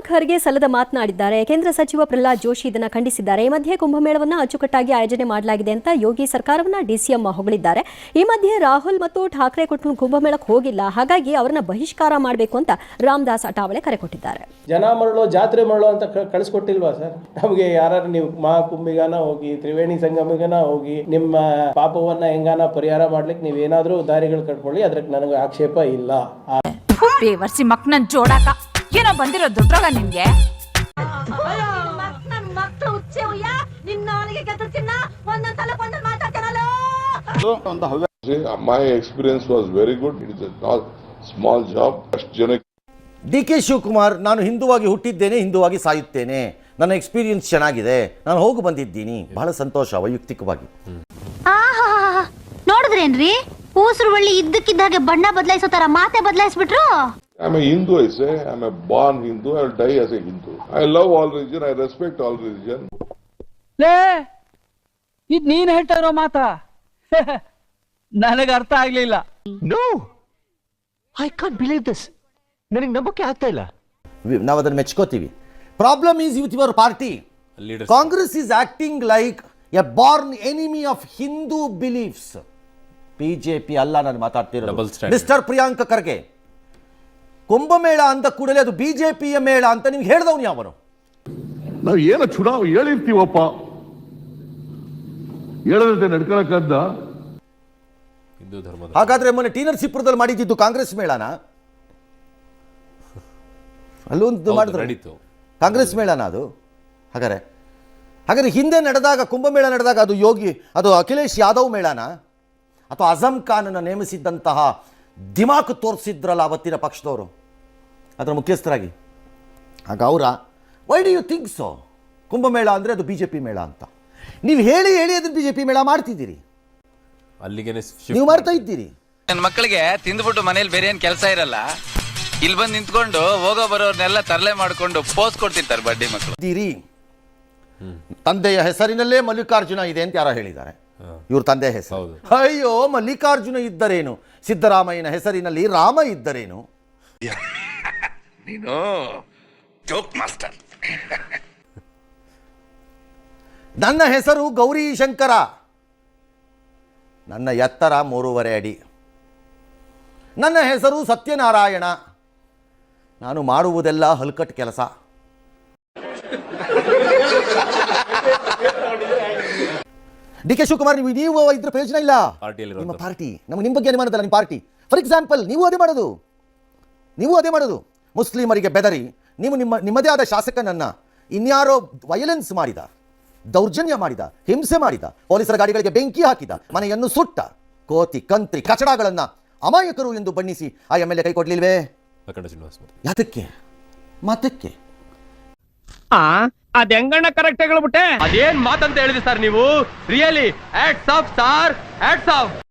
ಖರ್ಗೆ ಸಲ್ಲದ ಮಾತನಾಡಿದ್ದಾರೆ. ಕೇಂದ್ರ ಸಚಿವ ಪ್ರಹ್ಲಾದ್ ಜೋಶಿ ಇದನ್ನು ಖಂಡಿಸಿದ್ದಾರೆ. ಈ ಮಧ್ಯೆ ಕುಂಭಮೇಳವನ್ನು ಅಚ್ಚುಕಟ್ಟಾಗಿ ಆಯೋಜನೆ ಮಾಡಲಾಗಿದೆ ಅಂತ ಯೋಗಿ ಸರ್ಕಾರವನ್ನ ಡಿಸಿಎಂ ಹೊಗಳಿದ್ದಾರೆ. ಈ ಮಧ್ಯೆ ರಾಹುಲ್ ಮತ್ತು ಠಾಕ್ರೆ ಕುಂಭಮೇಳಕ್ಕೆ ಹೋಗಿಲ್ಲ, ಹಾಗಾಗಿ ಅವರನ್ನ ಬಹಿಷ್ಕಾರ ಮಾಡಬೇಕು ಅಂತ ರಾಮದಾಸ್ ಅಠಾವಳೆ ಕರೆ ಕೊಟ್ಟಿದ್ದಾರೆ. ಜನ ಮರಳು ಜಾತ್ರೆ ಮರಳು ಅಂತ ಕಳಿಸ್ಕೊಟ್ಟಿಲ್ವಾ ಸರ್? ನಮಗೆ ಯಾರು ನೀವು ಮಹಾಕುಂಭಿಗಾನ ಹೋಗಿ, ತ್ರಿವೇಣಿ ಸಂಗಮಿಗಾನ ಹೋಗಿ, ನಿಮ್ಮ ಪಾಪವನ್ನ ಹೆಂಗಾನ ಪರಿಹಾರ ಮಾಡ್ಲಿಕ್ಕೆ ನೀವೇನಾದ್ರೂ ದಾರಿಗಳು ಕಟ್ಕೊಳ್ಳಿ, ಅದ್ರಕ್ಕೆ ನನಗೆ ಆಕ್ಷೇಪ ಇಲ್ಲ. ವರ್ಷಿ ಮಕ್ನನ್ ಜೋಡಾಕ ಏನೋ ಬಂದಿರೋ ದುಡ್ಡಾಗ ನಿನ್ಗೆ. My experience was very good. It is a small job. DK. Shivakumar, ನಾನು ಹಿಂದುವಾಗಿ ಹುಟ್ಟಿದ್ದೇನೆ, ಹಿಂದುವಾಗಿ ಸಾಯುತ್ತೇನೆ, ನನ್ನ ಎಕ್ಸ್ಪೀರಿಯನ್ಸ್ ಚೆನ್ನಾಗಿದೆ, ನಾನು ಹೋಗಿ ಬಂದಿದ್ದೀನಿ, ಬಹಳ ಸಂತೋಷ. ವೈಯಕ್ತಿಕವಾಗಿ ನೋಡಿದ್ರೇನ್ರಿ, ಊಸರು ಬಳ್ಳಿ ಇದ್ದಕ್ಕಿದ್ದಾಗೆ ಬಣ್ಣ ಬದಲಾಯಿಸೋ ತರ ಮಾತೆ ಬದಲಾಯಿಸ್ಬಿಟ್ರು. I'm a Hindu, I say. I'm a born Hindu. I will die as a Hindu. I love all religion. I respect all religion. ಇದು ನೀನ್ ಹೇಳ್ತಾ ಇರೋ ಮಾತಾ? ನನಗೆ ಅರ್ಥ ಆಗ್ಲಿಲ್ಲ. No, I can't believe this. ನನಗೆ ನಂಬಕ್ಕೆ ಆಗ್ತಾ ಇಲ್ಲ. ನಾವು ಅದನ್ನು ಮೆಚ್ಕೋತೀವಿ. Problem is with your party. Congress is acting like a born enemy of Hindu beliefs. BJP ಅಲ್ಲ ನಾನು ಮಾತಾಡ್ತಿರೋದು. ಮಿಸ್ಟರ್ ಪ್ರಿಯಾಂಕ ಖರ್ಗೆ, ಕುಂಭಮೇಳ ಅಂದ ಕೂಡಲೇ ಅದು ಬಿಜೆಪಿಯ ಮೇಳ ಅಂತ ನಿಮ್ಗೆ ಹೇಳ್ದವನು ಯಾವನು? ನಾವು ಏನೋ ಚುನಾವಣೆ ಹೇಳಿರ್ತೀವಪ್ಪ, ಹೇಳದಂತೆ ನಡ್ಕೊಳಕ್ಕಂತ. ಹಾಗಾದ್ರೆ ಮೊನ್ನೆ ಟಿ ನರಸೀಪುರದಲ್ಲಿ ಮಾಡಿದ್ದು ಕಾಂಗ್ರೆಸ್ ಮೇಳನ? ಅಲ್ಲೊಂದು ಮಾಡಿದ್ರು ಕಾಂಗ್ರೆಸ್ ಮೇಳನ ಅದು? ಹಾಗಾದ್ರೆ ಹಿಂದೆ ನಡೆದಾಗ, ಕುಂಭಮೇಳ ನಡೆದಾಗ ಅದು ಅಖಿಲೇಶ್ ಯಾದವ್ ಮೇಳನ? ಅಥವಾ ಅಜಂ ಖಾನನ್ನು ನೇಮಿಸಿದ್ದಂತಹ ದಿಮಾಕು ತೋರಿಸಿದ್ರಲ್ಲ ಅವತ್ತಿನ ಪಕ್ಷದವರು, ಅದರ ಮುಖ್ಯಸ್ಥರಾಗಿ. ಆಗ why do you think so? Kumbh Mela ಅಂದರೆ ಅದು ಬಿ ಜೆ ಪಿ ಮೇಳ ಅಂತ ನೀವು ಹೇಳಿ ಅದನ್ನು ಬಿ ಜೆ ಪಿ ಮೇಳ ಮಾಡ್ತಿದ್ದೀರಿ, ನೀವು ಮಾಡ್ತಾ ಇದ್ದೀರಿ. ನನ್ನ ಮಕ್ಕಳಿಗೆ ತಿಂದ್ಬಿಟ್ಟು ಮನೇಲಿ ಬೇರೆ ಏನು ಕೆಲಸ ಇರಲ್ಲ, ಇಲ್ಲಿ ಬಂದು ನಿಂತ್ಕೊಂಡು ಹೋಗೋ ಬರೋರ್ನೆಲ್ಲ ತರಲೆ ಮಾಡಿಕೊಂಡು ಪೋಸ್ ಕೊಡ್ತಿರ್ತಾರೆ ಬಡ್ಡಿ ಮಕ್ಕಳು. ತಂದೆಯ ಹೆಸರಿನಲ್ಲೇ ಮಲ್ಲಿಕಾರ್ಜುನ ಇದೆ ಅಂತ ಯಾರೋ ಹೇಳಿದ್ದಾರೆ. ಇವ್ರ ತಂದೆ ಹೆಸರು, ಅಯ್ಯೋ ಮಲ್ಲಿಕಾರ್ಜುನ ಇದ್ದರೇನು, ಸಿದ್ದರಾಮಯ್ಯನ ಹೆಸರಿನಲ್ಲಿ ರಾಮ ಇದ್ದರೇನು? ನೀನು ಜೋಕ್ ಮಾಸ್ಟರ್. ನನ್ನ ಹೆಸರು ಗೌರಿ ಶಂಕರ, ನನ್ನ ಎತ್ತರ 3.5 ಅಡಿ, ನನ್ನ ಹೆಸರು ಸತ್ಯನಾರಾಯಣ, ನಾನು ಮಾಡುವುದೆಲ್ಲ ಹಲ್ಕಟ್ ಕೆಲಸ. ಡಿ.ಕೆ. ಶಿವಕುಮಾರ್, ನೀವು ಇದ್ರ ಪ್ರಯೋಜನ ಇಲ್ಲ. ನಿಮ್ಮ ಪಾರ್ಟಿ ನಿಮ್ಮ ಬಗ್ಗೆ ಏನು ಮಾಡೋದಲ್ಲ, ನಿಮ್ಮ ಪಾರ್ಟಿ. ಫಾರ್ ಎಕ್ಸಾಂಪಲ್, ನೀವು ಅದೇ ಮಾಡೋದು. ಮುಸ್ಲಿಮರಿಗೆ ಬೆದರಿ ನೀವು ನಿಮ್ಮದೇ ಆದ ಶಾಸಕನನ್ನ ಇನ್ಯಾರೋ ವಯಲೆನ್ಸ್ ಮಾಡಿದ, ದೌರ್ಜನ್ಯ ಮಾಡಿದ, ಹಿಂಸೆ ಮಾಡಿದ, ಪೊಲೀಸರ ಗಾಡಿಗಳಿಗೆ ಬೆಂಕಿ ಹಾಕಿದ, ಮನೆಯನ್ನು ಸುಟ್ಟ ಕೋತಿ ಕಂತ್ರಿ ಕಚಡಗಳನ್ನ ಅಮಾಯಕರು ಎಂದು ಬಣ್ಣಿಸಿ ಆ ಎಂ ಎಲ್ ಎ ಕೈ ಕೊಡ್ಲಿಲ್ವೇ? ಯಾತಕ್ಕೆ? ಮತಕ್ಕೆ? ಅದ ಹೆಂಗಣ್ಣ ಕರೆಕ್ಟ್ ಹೇಳ್ಬಿಟ್ಟೆ. ಅದೇನ್ ಮಾತಂತ ಹೇಳಿದ್ರಿ ಸರ್ ನೀವು? Really hats off sir, hats off.